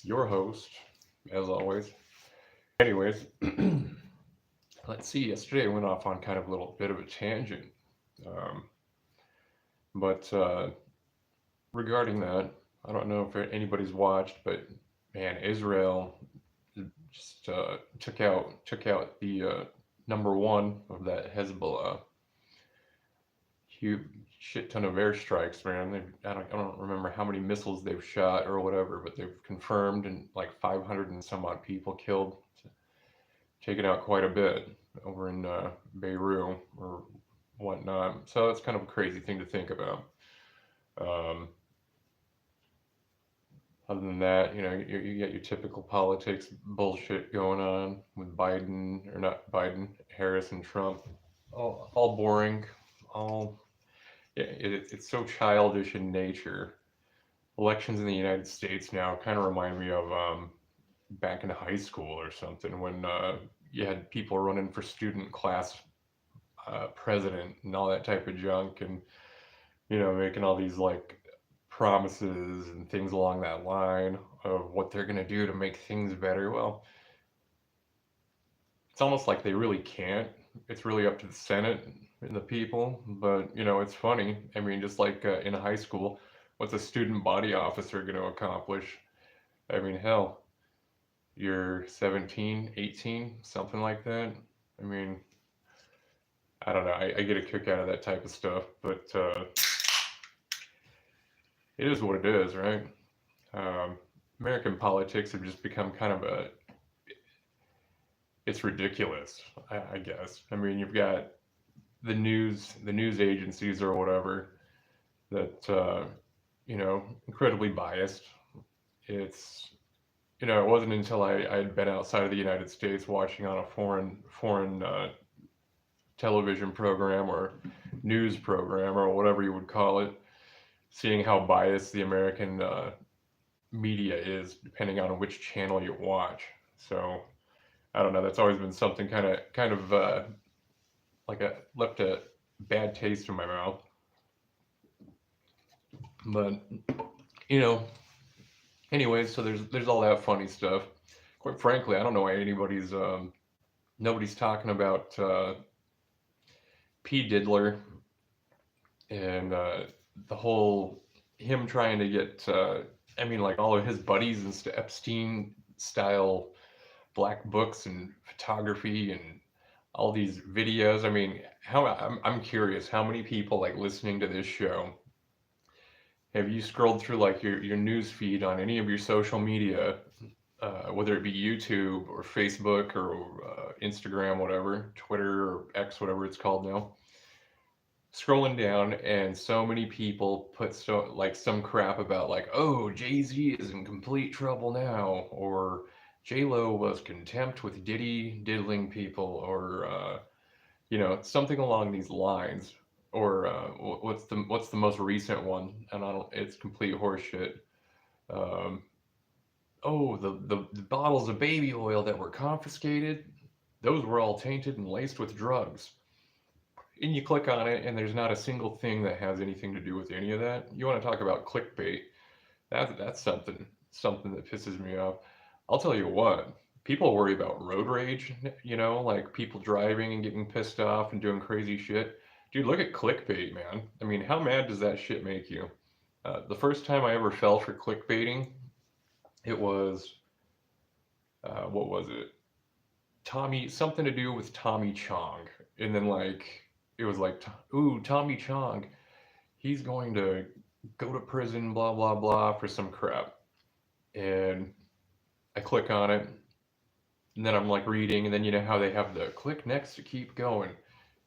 your host, as always. Anyways, let's see. Yesterday I went off on kind of a little bit of a tangent, um, but regarding that, I don't know if anybody's watched, but man, Israel just took out the number one of that Hezbollah. Huge shit ton of airstrikes, man. I don't remember how many missiles they've shot or whatever, but they've confirmed and like 500 and some odd people killed, taken out quite a bit over in Beirut or whatnot. So it's kind of a crazy thing to think about. Um, Other than that, you get your typical politics bullshit going on with Biden, or not Biden, Harris and Trump. All boring, all yeah, it's so childish in nature. Elections in the United States now kind of remind me of back in high school or something when you had people running for student class president and all that type of junk, and making all these like promises and things along that line of what they're going to do to make things better. Well, it's almost like they really can't. It's really up to the Senate and the people. But it's funny. I mean, just like in high school, what's a student body officer going to accomplish? I mean, hell, you're 17, 18, something like that. I mean, I don't know. I get a kick out of that type of stuff, but it is what it is, right? Um, American politics have just become kind of it's ridiculous, I guess. I mean, you've got the news agencies or whatever that, incredibly biased. It's, it wasn't until I had been outside of the United States watching on a foreign television program or news program or whatever you would call it, seeing how biased the American media is depending on which channel you watch. So I don't know. That's always been something kind of like a left a bad taste in my mouth. But you know, anyways, so there's all that funny stuff. Quite frankly, I don't know why nobody's talking about P Diddler and the whole him trying to get. I mean, like all of his buddies and Epstein style black books and photography and all these videos. I mean, I'm curious how many people like listening to this show have you scrolled through like your news feed on any of your social media, whether it be YouTube or Facebook or Instagram, whatever, Twitter or X, whatever it's called now. Scrolling down, and so many people put like some crap about like, oh, Jay Z is in complete trouble now, or J Lo was contempt with Diddy diddling people, or something along these lines. Or what's the most recent one? And I don't. It's complete horseshit. Um, oh, the bottles of baby oil that were confiscated, those were all tainted and laced with drugs. And you click on it, and there's not a single thing that has anything to do with any of that. You want to talk about clickbait? That's something that pisses me off. I'll tell you what. People worry about road rage, like people driving and getting pissed off and doing crazy shit. Dude, look at clickbait, man. I mean, how mad does that shit make you? The first time I ever fell for clickbaiting, it was what was it? Tommy, something to do with Tommy Chong, and then like it was like, ooh, Tommy Chong, he's going to go to prison, blah blah blah, for some crap, and I click on it, and then I'm like reading, and then you know how they have the click next to keep going.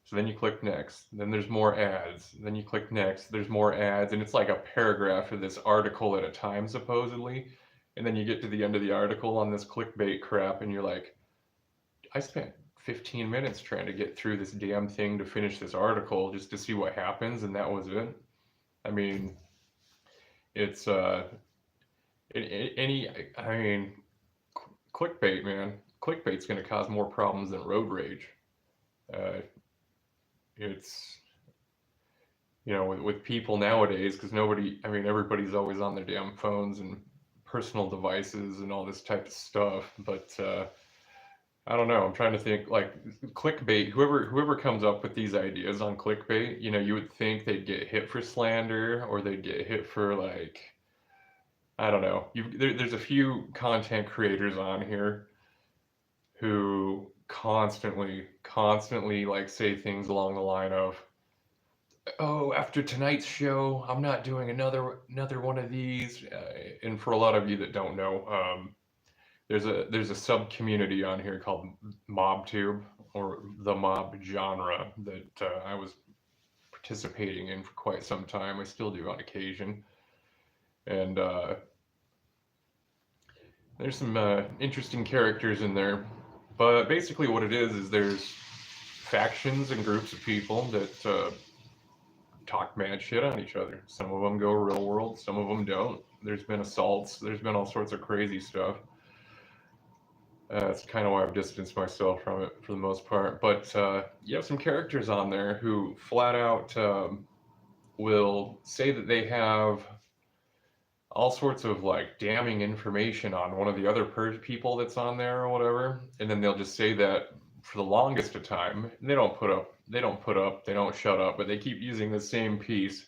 So then you click next, then there's more ads, then you click next, there's more ads, and it's like a paragraph of this article at a time, supposedly. And then you get to the end of the article on this clickbait crap, and you're like, I spent 15 minutes trying to get through this damn thing to finish this article just to see what happens, and that was it. I mean, it's any. I mean, clickbait, man. Clickbait's going to cause more problems than road rage. Uh, it's with people nowadays because nobody. I mean, everybody's always on their damn phones and personal devices and all this type of stuff. But I don't know. I'm trying to think like clickbait. Whoever comes up with these ideas on clickbait, you would think they'd get hit for slander or they'd get hit for like I don't know. There's a few content creators on here who constantly like say things along the line of, "Oh, after tonight's show, I'm not doing another one of these." And for a lot of you that don't know, there's a sub community on here called MobTube or the mob genre that I was participating in for quite some time. I still do on occasion, and there's some interesting characters in there. But basically, what it is there's factions and groups of people that talk mad shit on each other. Some of them go real world, some of them don't. There's been assaults, there's been all sorts of crazy stuff. That's kind of why I've distanced myself from it for the most part. But you have some characters on there who flat out will say that they have all sorts of like damning information on one of the other people that's on there or whatever, and then they'll just say that for the longest of time. And they don't shut up, but they keep using the same piece.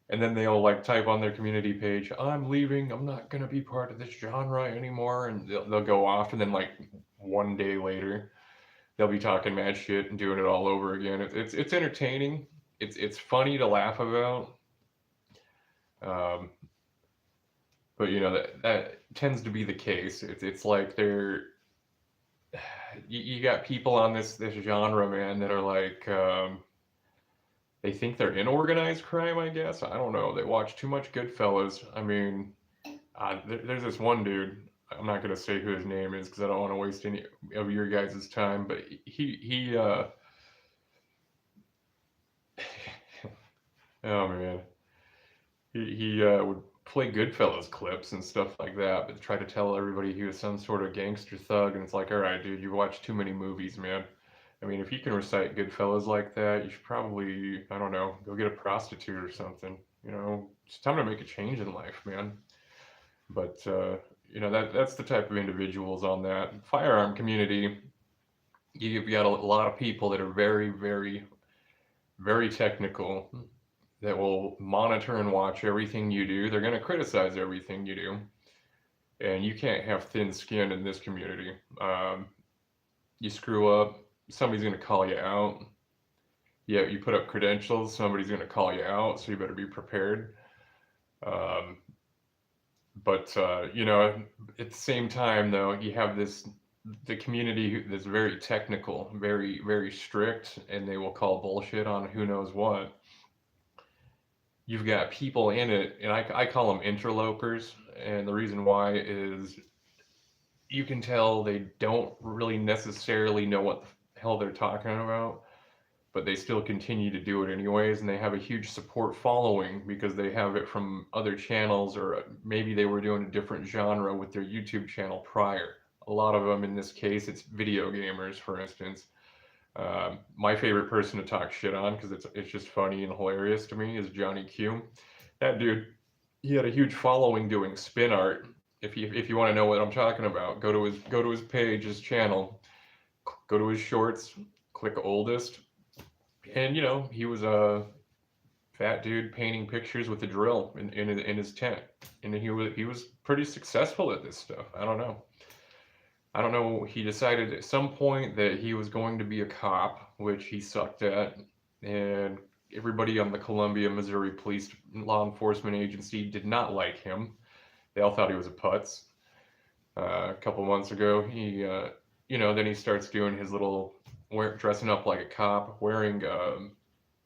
And then they'll like type on their community page, "I'm leaving. I'm not gonna be part of this genre anymore," and they'll go off, and then like 1 day later, they'll be talking mad shit and doing it all over again. It's entertaining. It's funny to laugh about. Um, but that tends to be the case. It's like you got people on this genre, man, that are like they think they're in organized crime. I guess I don't know. They watch too much Goodfellas. I mean, there's this one dude. I'm not gonna say who his name is because I don't want to waste any of your guys' time. But he oh man, he would play Goodfellas clips and stuff like that, but try to tell everybody he was some sort of gangster thug. And it's like, all right, dude, you watched too many movies, man. I mean, if you can recite Goodfellas like that, you should probably, I don't know, go get a prostitute or something. It's time to make a change in life, man. But that's the type of individuals on that firearm community. You've got a lot of people that are very, very, very technical that will monitor and watch everything you do. They're going to criticize everything you do. And you can't have thin skin in this community. You screw up, somebody's going to call you out. Yeah, you put up credentials, somebody's going to call you out, so you better be prepared. But at the same time, though, you have the community that's very technical, very, very strict, and they will call bullshit on who knows what. You've got people in it, and I call them interlopers, and the reason why is you can tell they don't really necessarily know what the hell they're talking about, but they still continue to do it anyways, and they have a huge support following because they have it from other channels, or maybe they were doing a different genre with their YouTube channel prior. A lot of them, in this case, it's video gamers, for instance. My favorite person to talk shit on, because it's just funny and hilarious to me, is Johnny Q. That dude, he had a huge following doing spin art. If you want to know what I'm talking about, go to his page, his channel, go to his shorts, click oldest, and he was a fat dude painting pictures with a drill in his tent, and he was pretty successful at this stuff. I don't know. He decided at some point that he was going to be a cop, which he sucked at, and everybody on the Columbia, Missouri Police Law Enforcement Agency did not like him. They all thought he was a putz. A couple months ago, he, then he starts doing his little dressing up like a cop, wearing a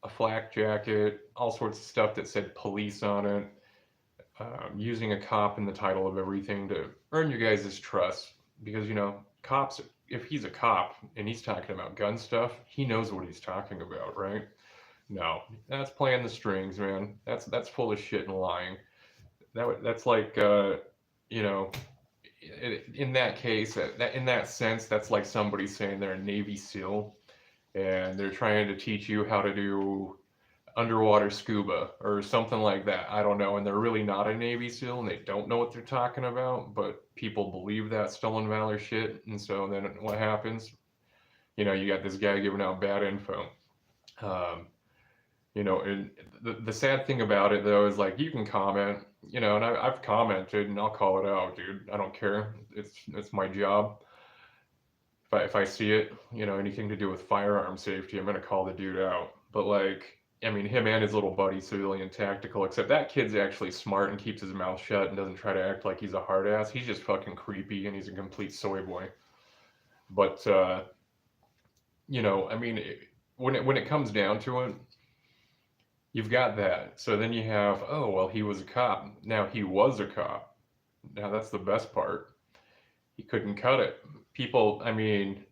flak jacket, all sorts of stuff that said police on it, using a cop in the title of everything to earn you guys' trust. Because, cops, if he's a cop and he's talking about gun stuff, he knows what he's talking about, right? No, that's playing the strings, man. That's full of shit and lying. That's like, in that case, in that sense, that's like somebody saying they're a Navy SEAL and they're trying to teach you how to do underwater scuba or something like that. I don't know. And they're really not a Navy SEAL and they don't know what they're talking about, but people believe that stolen valor shit. And so then what happens? You know, you got this guy giving out bad info. Um, you know, and the sad thing about it though is like you can comment, you know, and I've commented and I'll call it out, dude. I don't care. It's my job. If I see it, you know, anything to do with firearm safety, I'm gonna call the dude out. But like, I mean, him and his little buddy, Civilian Tactical, except that kid's actually smart and keeps his mouth shut and doesn't try to act like he's a hard ass. He's just fucking creepy and he's a complete soy boy. But you know, I mean, when it comes down to it, you've got that. So then you have, oh well, he was a cop. Now he was a cop. Now that's the best part. He couldn't cut it. People, I mean,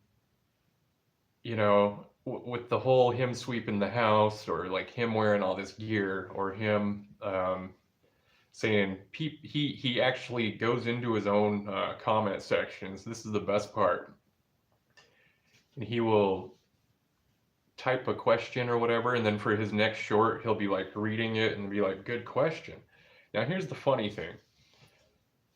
you know, with the whole him sweeping the house or like him wearing all this gear or him saying he actually goes into his own comment sections. This is the best part. And he will type a question or whatever, and then for his next short, he'll be like reading it and be like, good question. Now, here's the funny thing.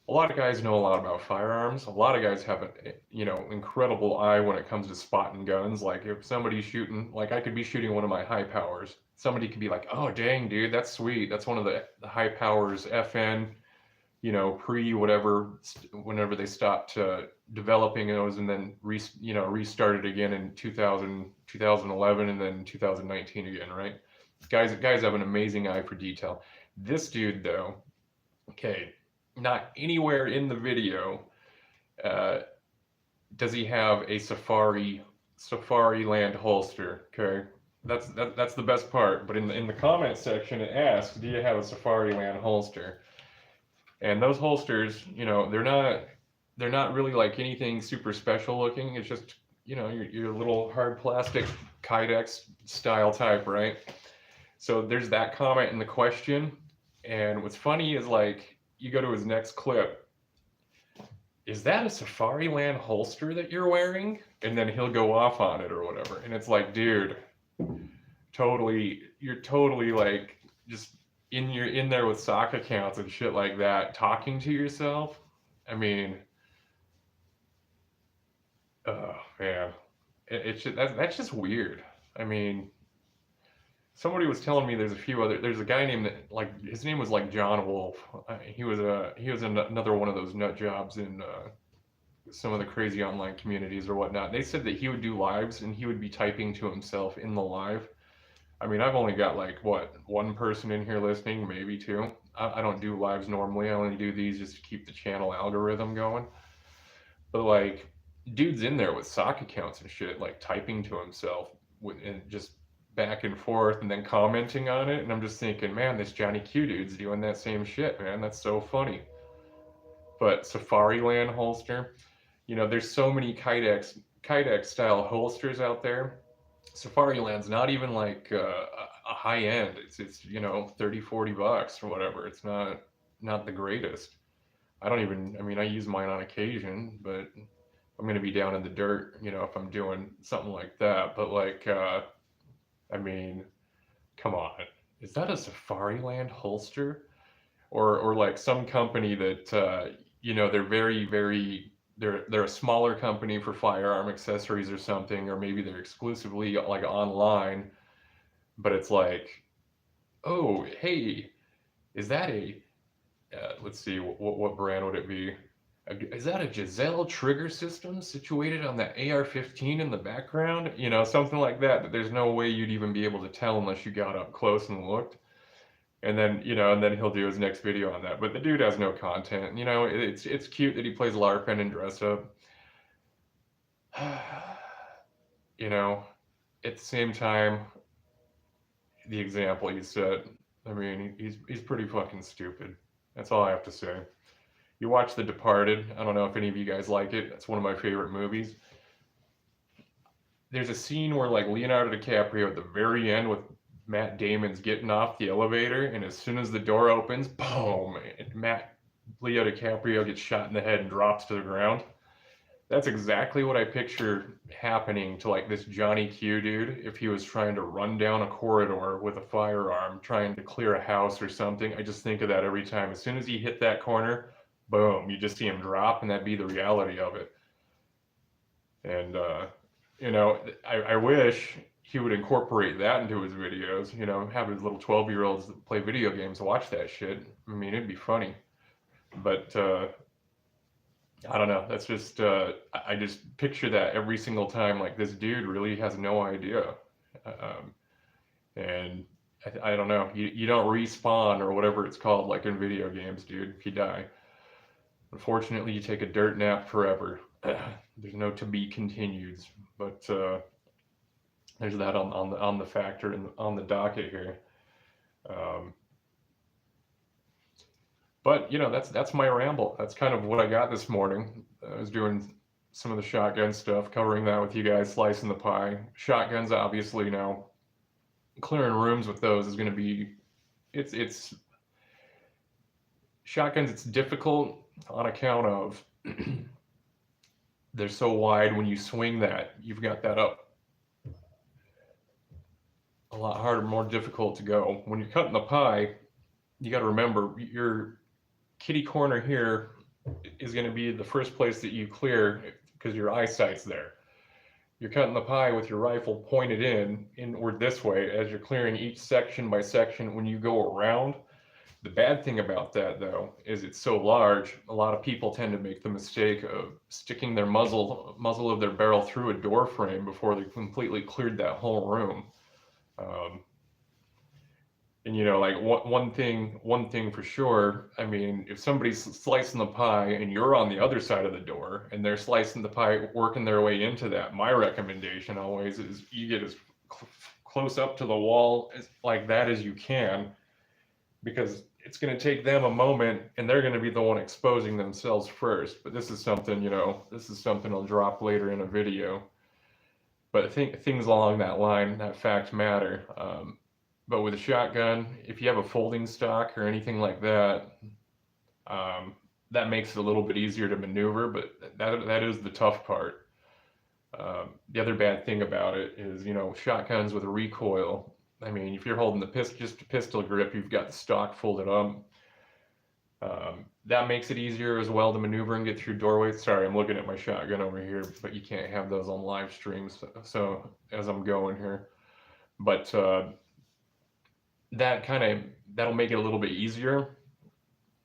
A lot of guys know a lot about firearms. A lot of guys have an, you know, incredible eye when it comes to spotting guns. Like if somebody's shooting, like I could be shooting one of my high powers. Somebody could be like, "Oh, dang, dude, that's sweet. That's one of the high powers FN, you know, pre whatever, whenever they stopped developing those and then restarted again in 2011 and then 2019 again, right? Guys have an amazing eye for detail. This dude though, okay, not anywhere in the video uh, does he have a Safariland holster. Okay, that's the best part. But in the comment section, it asks, "Do you have a Safariland holster?" And those holsters, you know, they're not really like anything super special looking. It's just, you know, your little hard plastic Kydex style type, right? So there's that comment in the question. And what's funny is like you go to his next clip. Is that a Safariland holster that you're wearing? And then he'll go off on it or whatever. And it's like, dude, you're totally like just in there with sock accounts and shit like that, talking to yourself. I mean, oh man, that's just weird. I mean, somebody was telling me there's a guy named like his name was like John Wolf. He was another one of those nut jobs in some of the crazy online communities or whatnot. They said that he would do lives and he would be typing to himself in the live. I mean, I've only got like what, one person in here listening, maybe two. I don't do lives normally. I only do these just to keep the channel algorithm going. But like, dude's in there with sock accounts and shit, like typing to himself and just back and forth and then commenting on it. And I'm just thinking, man, this Johnny Q dude's doing that same shit, man. That's so funny. But Safariland holster, you know, there's so many Kydex style holsters out there. Safariland's not even like a high end. It's you know, 30-40 bucks or whatever. It's not the greatest. I mean, I use mine on occasion, but I'm going to be down in the dirt, you know, if I'm doing something like that. But like I mean, come on. Is that a Safariland holster? Or like some company that you know, they're they're a smaller company for firearm accessories or something, or maybe they're exclusively like online, but it's like, oh, hey, is that a let's see, what brand would it be? Is that a Giselle trigger system situated on the AR-15 in the background? You know, something like that, that there's no way you'd even be able to tell unless you got up close and looked. And then, you know, and then he'll do his next video on that. But the dude has no content. You know, it's cute that he plays LARPing and dress up. You know, at the same time, the example he set, I mean, he's pretty fucking stupid. That's all I have to say. You watch The Departed. I don't know if any of you guys like it. It's one of my favorite movies. There's a scene where like Leonardo DiCaprio at the very end with Matt Damon's getting off the elevator, and as soon as the door opens, boom, Leo DiCaprio gets shot in the head and drops to the ground. That's exactly what I picture happening to like this Johnny Q dude if he was trying to run down a corridor with a firearm, trying to clear a house or something. I just think of that every time. As soon as he hit that corner, boom, you just see him drop, and that'd be the reality of it. And I wish he would incorporate that into his videos. Have his little 12-year-olds that play video games watch that shit. I mean, it'd be funny. But I don't know. That's just I just picture that every single time. Like this dude really has no idea, and I don't know. You don't respawn or whatever it's called like in video games, dude. If you die, unfortunately, you take a dirt nap forever. There's no to be continueds, but there's that on the factor and on the docket here. Um, but that's my ramble. That's kind of what I got this morning. I was doing some of the shotgun stuff, covering that with you guys, slicing the pie. Shotguns, obviously, now clearing rooms with those is going to be it's shotguns. It's difficult on account of they're so wide. When you swing that, you've got that up a lot harder, more difficult to go. When you're cutting the pie, you got to remember your kitty corner here is going to be the first place that you clear because your eyesight's there. You're cutting the pie with your rifle pointed inward this way as you're clearing each section by section when you go around. The bad thing about that, though, is it's so large. A lot of people tend to make the mistake of sticking their muzzle of their barrel through a door frame before they completely cleared that whole room. And like one thing for sure. I mean, if somebody's slicing the pie and you're on the other side of the door and they're slicing the pie, working their way into that, my recommendation always is you get as close up to the wall like that as you can, because it's going to take them a moment and they're going to be the one exposing themselves first. But this is something I'll drop later in a video. But I think things along that line, that fact matter. But with a shotgun, if you have a folding stock or anything like that, that makes it a little bit easier to maneuver, but that is the tough part. The other bad thing about it is, shotguns with a recoil. I mean, if you're holding just a pistol grip, you've got the stock folded up. That makes it easier as well to maneuver and get through doorways. Sorry, I'm looking at my shotgun over here, but you can't have those on live streams. So as I'm going here, but that'll make it a little bit easier.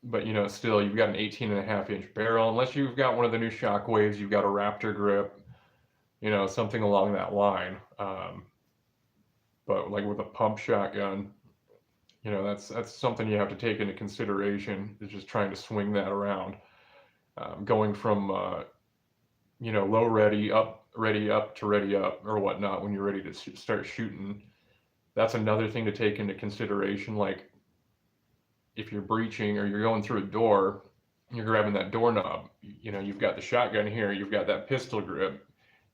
But still, you've got an 18.5-inch barrel. Unless you've got one of the new Shockwaves, you've got a Raptor grip, something along that line. But like with a pump shotgun, that's something you have to take into consideration, is just trying to swing that around, going from low ready up to ready up or whatnot when you're ready to start shooting. That's another thing to take into consideration. Like if you're breaching or you're going through a door, you're grabbing that doorknob, you've got the shotgun here, you've got that pistol grip,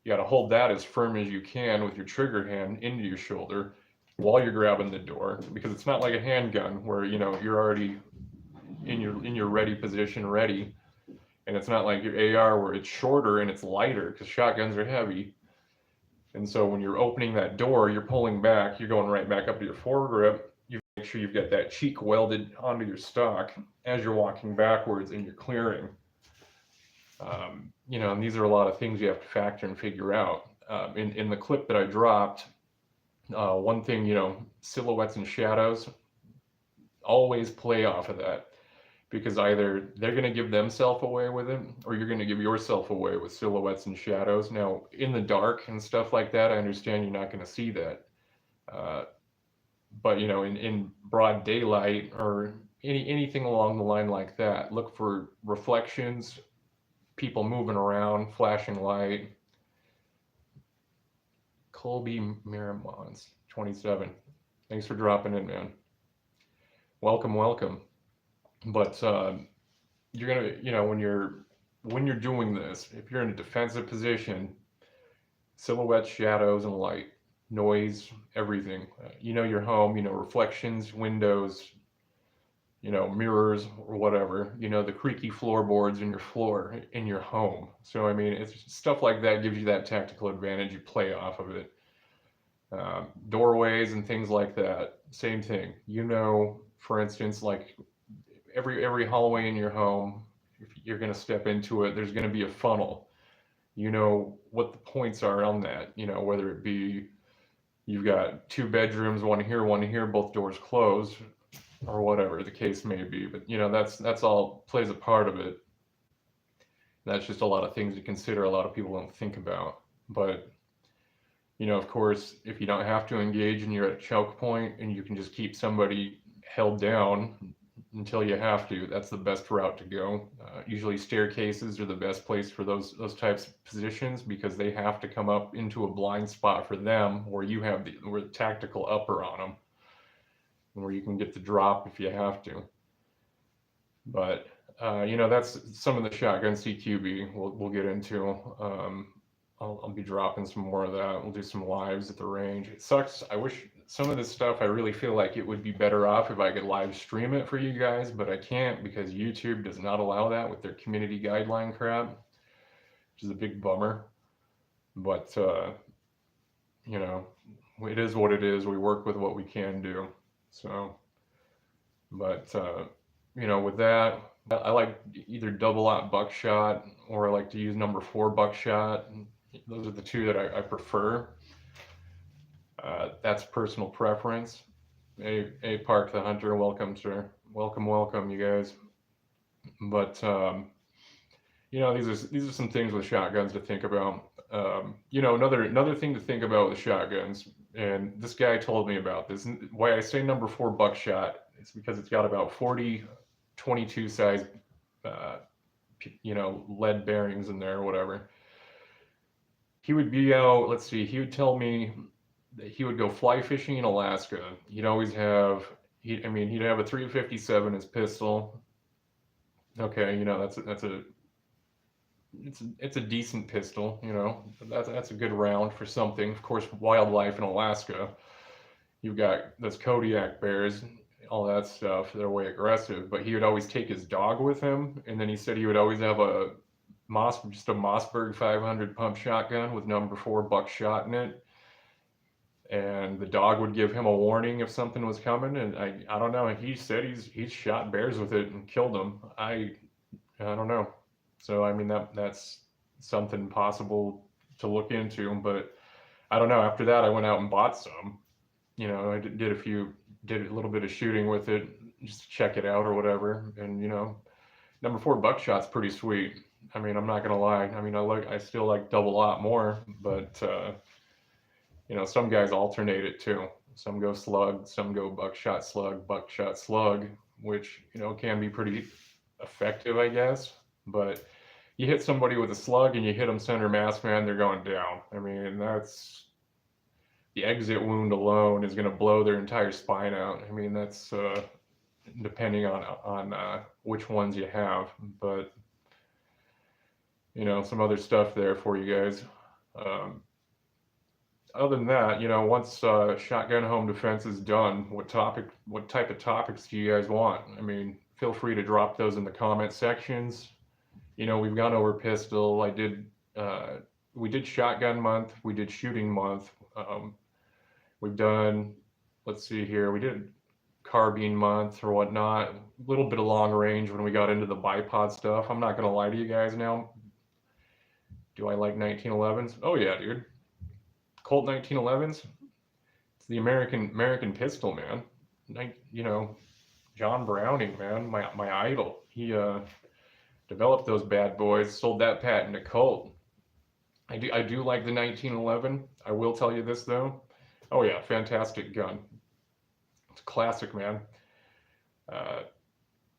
you got to hold that as firm as you can with your trigger hand into your shoulder while you're grabbing the door, because it's not like a handgun where you're already in your ready position, ready, and it's not like your AR where it's shorter and it's lighter, because shotguns are heavy. And so when you're opening that door, you're pulling back, you're going right back up to your foregrip. You make sure you've got that cheek welded onto your stock as you're walking backwards and you're clearing. And these are a lot of things you have to factor and figure out. In the clip that I dropped, one thing, silhouettes and shadows, always play off of that, because either they're going to give themselves away with it, or you're going to give yourself away with silhouettes and shadows. Now, in the dark and stuff like that, I understand you're not going to see that. But, in broad daylight or anything along the line like that, look for reflections, people moving around, flashing light. Colby Miramons, 27. Thanks for dropping in, man. Welcome. But you're gonna, when you're doing this, if you're in a defensive position, silhouettes, shadows, and light, noise, everything. Your home, reflections, windows, mirrors or whatever, the creaky floorboards in your floor in your home. So, I mean, it's stuff like that gives you that tactical advantage. You play off of it. Doorways and things like that, same thing. For instance, like every hallway in your home, if you're going to step into it, there's going to be a funnel. You know what the points are on that, whether it be you've got two bedrooms, one here, both doors closed, or whatever the case may be. But that's all plays a part of it. That's just a lot of things to consider. A lot of people don't think about. But of course, if you don't have to engage and you're at a choke point and you can just keep somebody held down until you have to, that's the best route to go. Usually staircases are the best place for those types of positions, because they have to come up into a blind spot for them where you have the tactical upper on them, where you can get the drop if you have to. But that's some of the shotgun CQB we'll get into. I'll be dropping some more of that. We'll do some lives at the range. It sucks. I wish some of this stuff, I really feel like it would be better off if I could live stream it for you guys, but I can't because YouTube does not allow that with their community guideline crap, which is a big bummer. But, it is what it is. We work with what we can do. So, but, with that, I like either double aught buckshot, or I like to use number 4 buckshot. Those are the two that I prefer. That's personal preference. Hey, Park the Hunter, welcome, sir. Welcome, you guys. But these are some things with shotguns to think about. Another thing to think about with shotguns, and this guy told me about this. Why I say number 4 buckshot is because it's got about 40 22 size, lead bearings in there or whatever. He would be out. Let's see. He would tell me that he would go fly fishing in Alaska. He'd always have. He'd have a 357 as pistol. Okay, it's a decent pistol. That's a good round for something. Of course, wildlife in Alaska. You've got those Kodiak bears, all that stuff. They're way aggressive. But he would always take his dog with him, and then he said he would always have just a Mossberg 500 pump shotgun with number 4 buckshot in it. And the dog would give him a warning if something was coming. And I don't know. He said he's shot bears with it and killed them. I don't know. So that's something possible to look into. But I don't know. After that, I went out and bought some. I did a little bit of shooting with it, just to check it out or whatever. And number 4 buckshot's pretty sweet. I'm not gonna lie. I still like double aught more, but some guys alternate it too. Some go slug, some go buckshot slug, which can be pretty effective, I guess. But you hit somebody with a slug and you hit them center mass, man, they're going down. That's the exit wound alone is going to blow their entire spine out. That's depending on which ones you have, but some other stuff there for you guys. Other than that, once shotgun home defense is done, what type of topics do you guys want? Feel free to drop those in the comment sections. We've gone over pistol. We did shotgun month. We did shooting month. We've done, let's see here, we did carbine month or whatnot. A little bit of long range when we got into the bipod stuff. I'm not going to lie to you guys now. Do I like 1911s? Oh yeah, dude. Colt 1911s. It's the American pistol, man. John Browning, man, my idol. He developed those bad boys, sold that patent to Colt. I do like the 1911. I will tell you this though. Oh yeah, fantastic gun. It's a classic, man.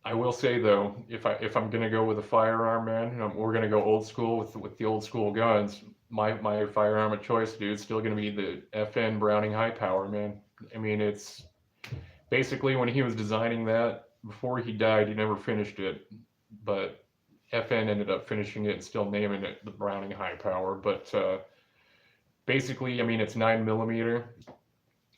I will say though, if I'm gonna go with a firearm, man, we're gonna go old school with the old school guns. My firearm of choice, dude, is still gonna be the FN Browning High Power, man. It's basically when he was designing that, before he died, he never finished it, but FN ended up finishing it and still naming it the Browning High Power. But basically, it's 9mm.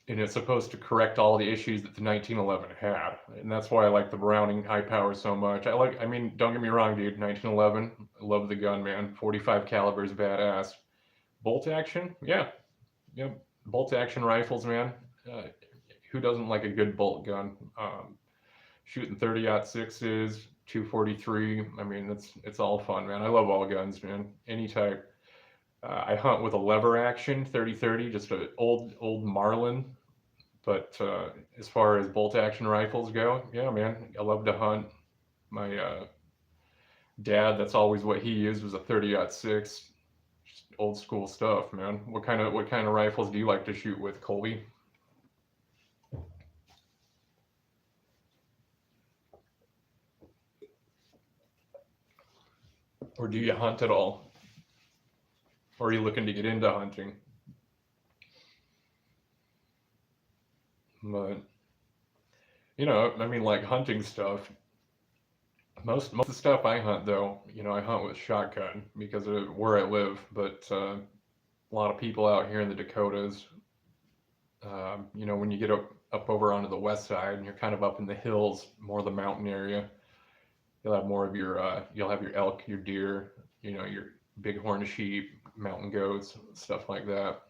and it's supposed to correct all the issues that the 1911 had, and that's why I like the Browning high power so much. I mean, don't get me wrong, dude. 1911, I love the gun, man. 45 caliber is badass. Bolt action, yeah, yep. Bolt action rifles, man. Uh, who doesn't like a good bolt gun? Shooting 30-06s, 243. I mean, it's all fun, man. I love all guns, man. Any type. I hunt with a lever action 30-30, just an old Marlin. But as far as bolt action rifles go, yeah, man, I love to hunt. My dad, that's always what he used, was a 30-06. Just old school stuff, man. What kind of rifles do you like to shoot with, Colby? Or do you hunt at all? Or are you looking to get into hunting? But I mean, like hunting stuff. Most of the stuff I hunt, though, I hunt with shotgun because of where I live. But a lot of people out here in the Dakotas, when you get up over onto the west side, and you're kind of up in the hills, more the mountain area, you'll have more of you'll have your elk, your deer, your bighorn sheep, mountain goats, stuff like that.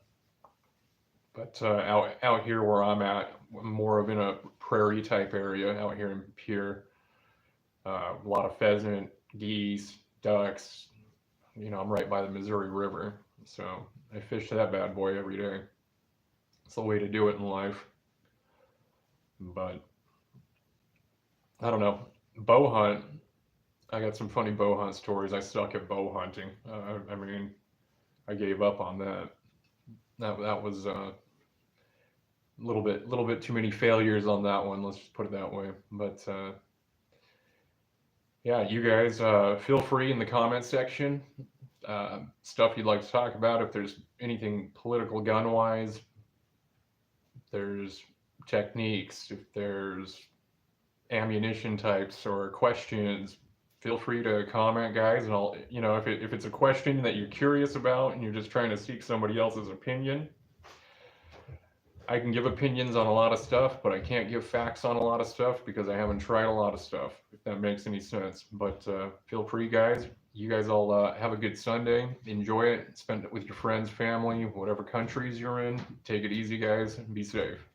But out here where I'm at, more of in a prairie type area out here in Pierre. A lot of pheasant, geese, ducks. I'm right by the Missouri River, so I fish that bad boy every day. It's the way to do it in life. But I don't know. Bow hunt. I got some funny bow hunt stories. I suck at bow hunting. I mean, I gave up on that. That was a little bit too many failures on that one. Let's just put it that way. But yeah, you guys feel free in the comment section. Stuff you'd like to talk about. If there's anything political gun wise, there's techniques, if there's ammunition types or questions, feel free to comment, guys. And I'll, if it's a question that you're curious about and you're just trying to seek somebody else's opinion, I can give opinions on a lot of stuff, but I can't give facts on a lot of stuff because I haven't tried a lot of stuff, if that makes any sense. But feel free, guys. You guys all have a good Sunday. Enjoy it. Spend it with your friends, family, whatever countries you're in. Take it easy, guys. Be safe.